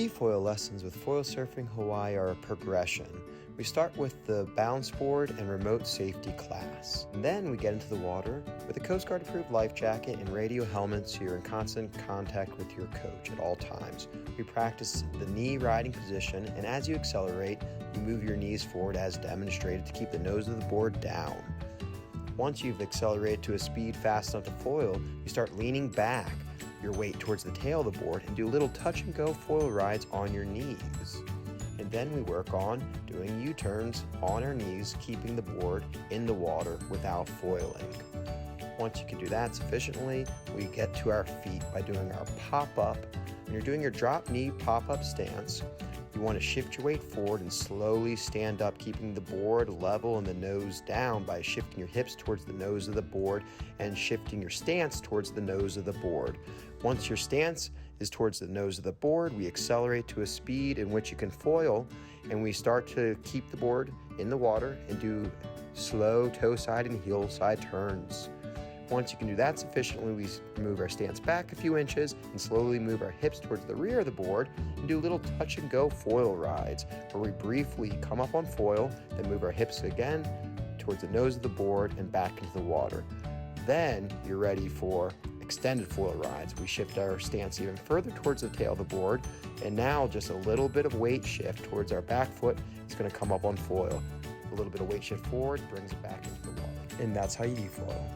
E-foil lessons with Foil Surfing Hawaii are a progression. We start with the balance board and remote safety class. And then we get into the water with a Coast Guard approved life jacket and radio helmet so you're in constant contact with your coach at all times. We practice the knee riding position, and as you accelerate, you move your knees forward as demonstrated to keep the nose of the board down. Once you've accelerated to a speed fast enough to foil, you start leaning back your weight towards the tail of the board and do little touch and go foil rides on your knees. And then we work on doing U-turns on our knees, keeping the board in the water without foiling. Once you can do that sufficiently, we get to our feet by doing our pop-up. When you're doing your drop knee pop-up stance, you want to shift your weight forward and slowly stand up, keeping the board level and the nose down by shifting your hips towards the nose of the board and shifting your stance towards the nose of the board. Once your stance is towards the nose of the board, we accelerate to a speed in which you can foil, and we start to keep the board in the water and do slow toe side and heel side turns. Once you can do that sufficiently, we move our stance back a few inches and slowly move our hips towards the rear of the board and do little touch and go foil rides where we briefly come up on foil, then move our hips again towards the nose of the board and back into the water. Then you're ready for extended foil rides. We shift our stance even further towards the tail of the board, and now just a little bit of weight shift towards our back foot is going to come up on foil. A little bit of weight shift forward brings it back into the water. And that's how you e-foil.